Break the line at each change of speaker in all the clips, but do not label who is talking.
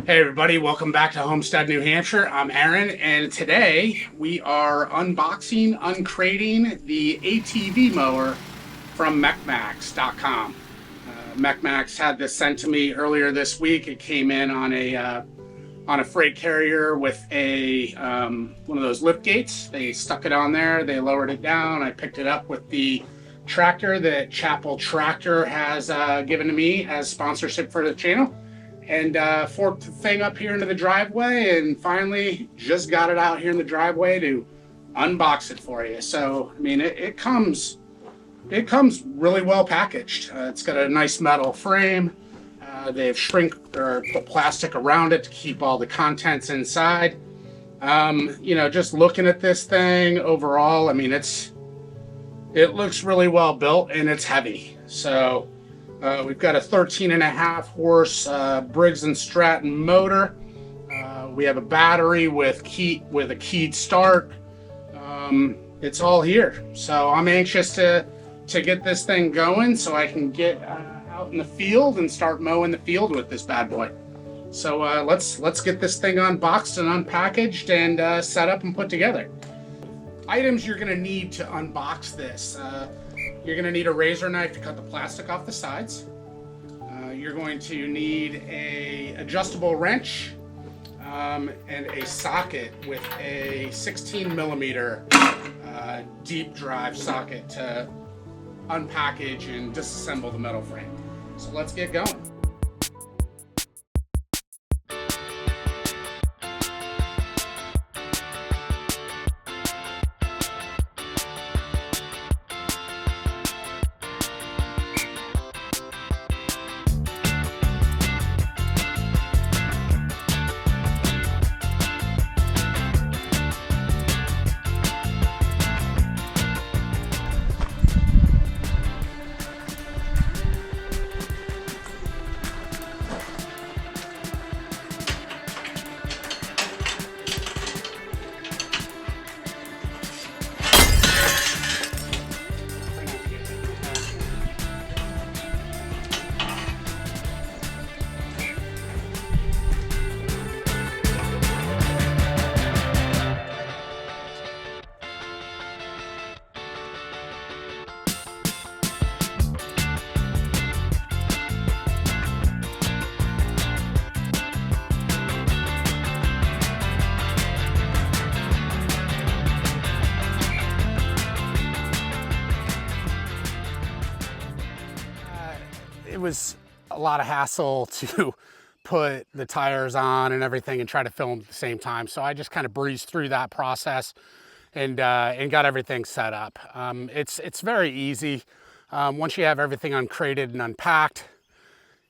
Hey everybody, welcome back to Homestead New Hampshire. I'm Aaron, and today we are unboxing, uncrating the ATV mower from mechmax.com. mechmax had this sent to me earlier this week. It came in on a freight carrier with a one of those lift gates. They stuck it on there, they lowered it down. I picked it up with the tractor that Chapel Tractor has given to me as sponsorship for the channel, and forked the thing up here into the driveway, and finally just got it out here in the driveway to unbox it for you. So I mean, it comes really well packaged. It's got a nice metal frame. They've put plastic around it to keep all the contents inside. Just looking at this thing overall, I mean, it looks really well built, and it's heavy. So we've got a 13.5 horse Briggs & Stratton motor. We have a battery with a keyed start. It's all here. So I'm anxious to get this thing going so I can get out in the field and start mowing the field with this bad boy. So let's get this thing unboxed and unpackaged and set up and put together. Items you're going to need to unbox this. You're going to need a razor knife to cut the plastic off the sides. You're going to need a adjustable wrench and a socket with a 16 millimeter deep drive socket to unpackage and disassemble the metal frame. So let's get going. It was a lot of hassle to put the tires on and everything and try to film at the same time. So I just kind of breezed through that process and got everything set up. It's very easy. Once you have everything uncrated and unpacked,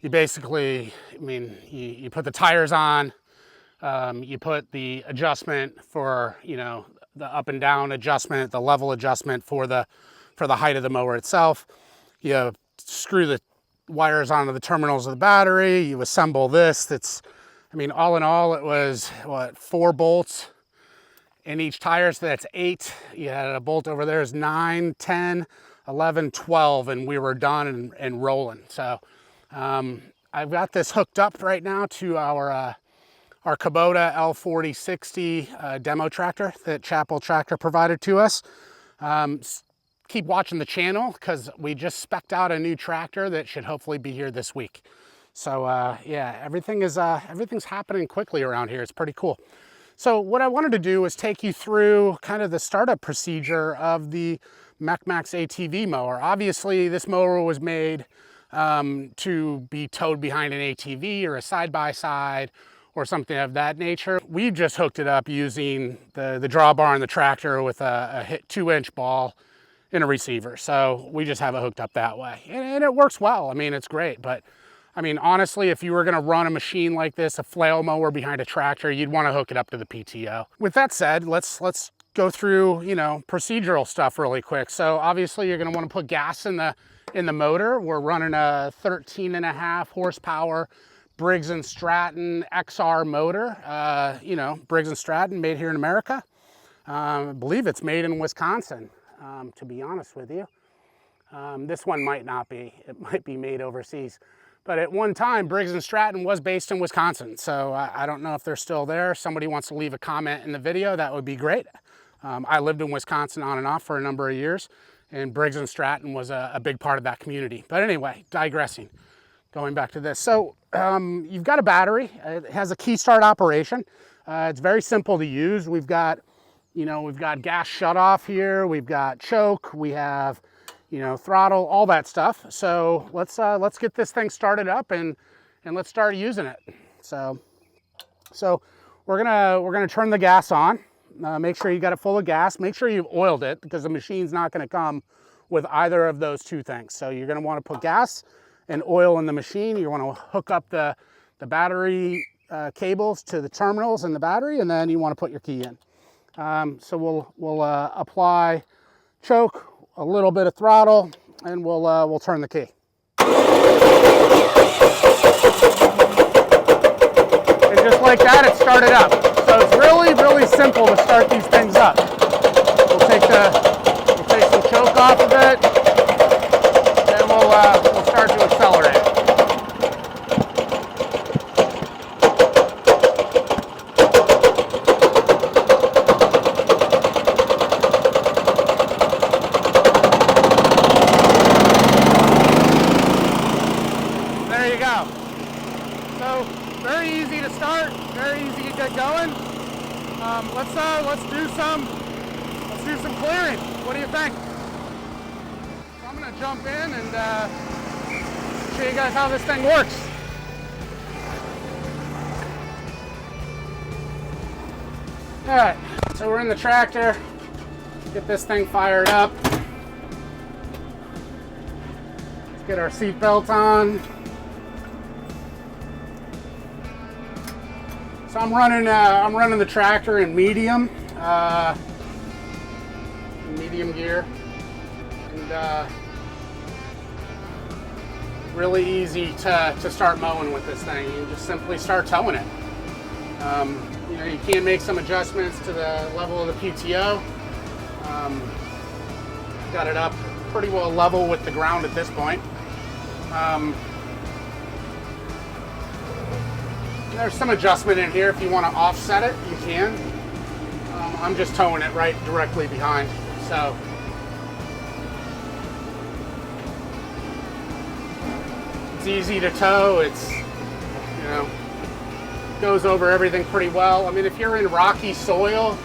you basically, you put the tires on, you put the adjustment for, the up and down adjustment, the level adjustment for the height of the mower itself. You screw the wires onto the terminals of the battery, you assemble this. All in all, it was 4 bolts in each tire, so that's 8. You had a bolt over there is 9, 10, 11, 12, and we were done and rolling. So I've got this hooked up right now to our Kubota L4060 demo tractor that Chapel Tractor provided to us. Keep watching the channel because we just spec'd out a new tractor that should hopefully be here this week. So yeah, everything's happening quickly around here. It's pretty cool. So what I wanted to do was take you through kind of the startup procedure of the mechmax ATV mower. Obviously, this mower was made to be towed behind an ATV or a side-by-side or something of that nature. We've just hooked it up using the drawbar on the tractor with a 2-inch ball in a receiver. So we just have it hooked up that way. And it works well. It's great. But honestly, if you were gonna run a machine like this, a flail mower behind a tractor, you'd wanna hook it up to the PTO. With that said, let's go through, procedural stuff really quick. So obviously you're gonna wanna put gas in the motor. We're running a 13.5 horsepower Briggs & Stratton XR motor. Briggs & Stratton, made here in America. I believe it's made in Wisconsin. To be honest with you. This one might not be. It might be made overseas. But at one time, Briggs & Stratton was based in Wisconsin. So I don't know if they're still there. Somebody wants to leave a comment in the video, that would be great. I lived in Wisconsin on and off for a number of years, and Briggs & Stratton was a big part of that community. But anyway, digressing, going back to this. So you've got a battery. It has a key start operation. It's very simple to use. We've got gas shutoff here. We've got choke. We have, throttle, all that stuff. So let's get this thing started up and let's start using it. So we're gonna turn the gas on. Make sure you got it full of gas. Make sure you've oiled it, because the machine's not gonna come with either of those two things. So you're gonna wanna put gas and oil in the machine. You wanna hook up the battery cables to the terminals in the battery, and then you wanna put your key in. So we'll apply choke, a little bit of throttle, and we'll turn the key. And just like that, it started up. So it's really, really simple to start these things up. We'll take some choke off of it, and we'll start to accelerate it. There you go. So very easy to start, very easy to get going. Let's do some clearing. What do you think? So I'm gonna jump in and show you guys how this thing works. All right, so we're in the tractor. Get this thing fired up. Let's get our seat belt on. So I'm running the tractor in medium gear, and really easy to start mowing with this thing. You just simply start towing it. You can make some adjustments to the level of the PTO. Got it up pretty well level with the ground at this point. There's some adjustment in here. If you want to offset it, you can. I'm just towing it right directly behind. So it's easy to tow. It's, goes over everything pretty well. I mean, if you're in rocky soil,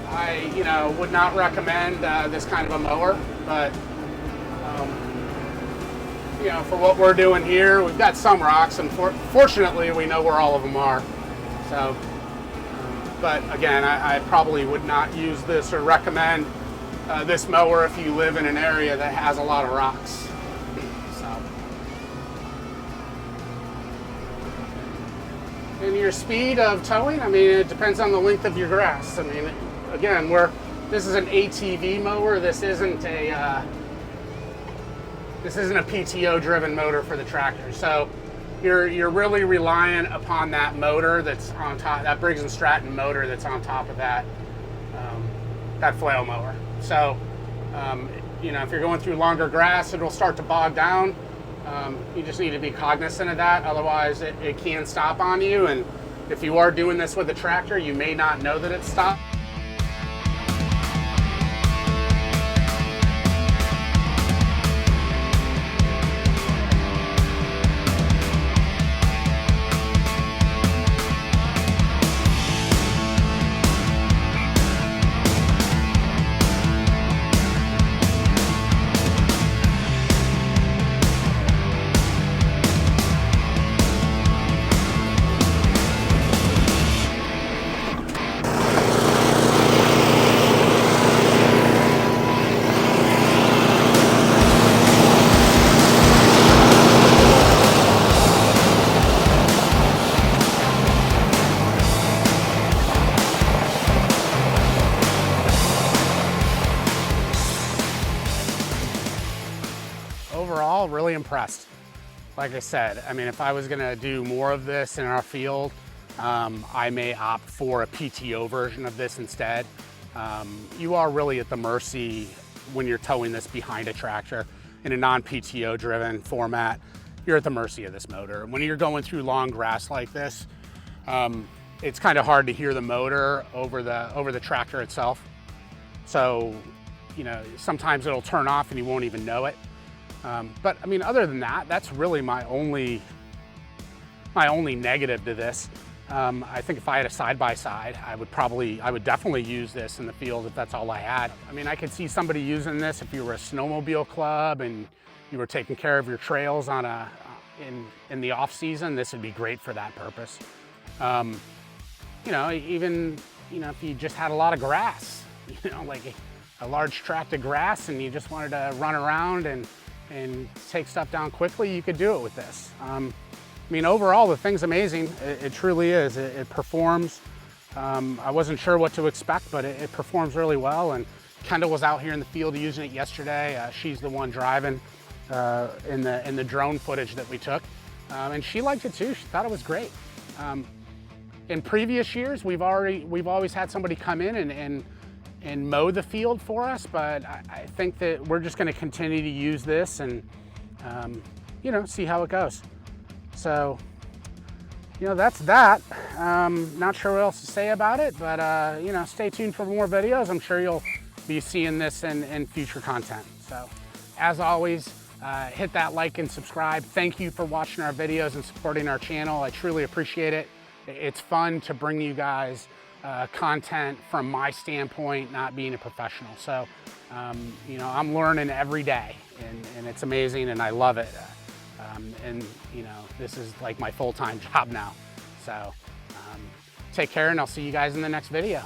I, would not recommend this kind of a mower, but for what we're doing here, we've got some rocks, and fortunately we know where all of them are. So, but again, I probably would not use this or recommend this mower if you live in an area that has a lot of rocks. So, and your speed of towing, I mean, it depends on the length of your grass. I mean, again, this is an ATV mower. This isn't a PTO-driven motor for the tractor. So you're really reliant upon that motor that's on top, that Briggs & Stratton motor that's on top of that flail mower. So if you're going through longer grass, it'll start to bog down. You just need to be cognizant of that. Otherwise, it can stop on you. And if you are doing this with a tractor, you may not know that it's stopped. Overall, really impressed. Like I said, I mean, if I was gonna do more of this in our field, I may opt for a PTO version of this instead. You are really at the mercy when you're towing this behind a tractor in a non-PTO driven format. you're at the mercy of this motor. When you're going through long grass like this, it's kind of hard to hear the motor over the tractor itself. So, you know, sometimes it'll turn off and you won't even know it. But I mean, other than that, that's really my only negative to this. I think if I had a side-by-side, I would definitely use this in the field if that's all I had. I mean, I could see somebody using this if you were a snowmobile club and you were taking care of your trails on in the off season. This would be great for that purpose. You know, even, you know, if you just had a lot of grass, you know, like a large tract of grass and you just wanted to run around and take stuff down quickly, you could do it with this. I mean, overall, the thing's amazing. It truly is. It performs. I wasn't sure what to expect, but it performs really well. And Kendall was out here in the field using it yesterday. She's the one driving in the drone footage that we took. And she liked it too. She thought it was great. In previous years, we've always had somebody come in and mow the field for us, but I think that we're just going to continue to use this and you know, see how it goes. So, you know, that's that. Not sure what else to say about it, but you know, stay tuned for more videos. I'm sure you'll be seeing this in future content. So, as always, hit that like and subscribe. Thank you for watching our videos and supporting our channel. I truly appreciate it. It's fun to bring you guys content from my standpoint, not being a professional. So, you know, I'm learning every day, and it's amazing, and I love it. And you know, this is like my full-time job now. So take care, and I'll see you guys in the next video.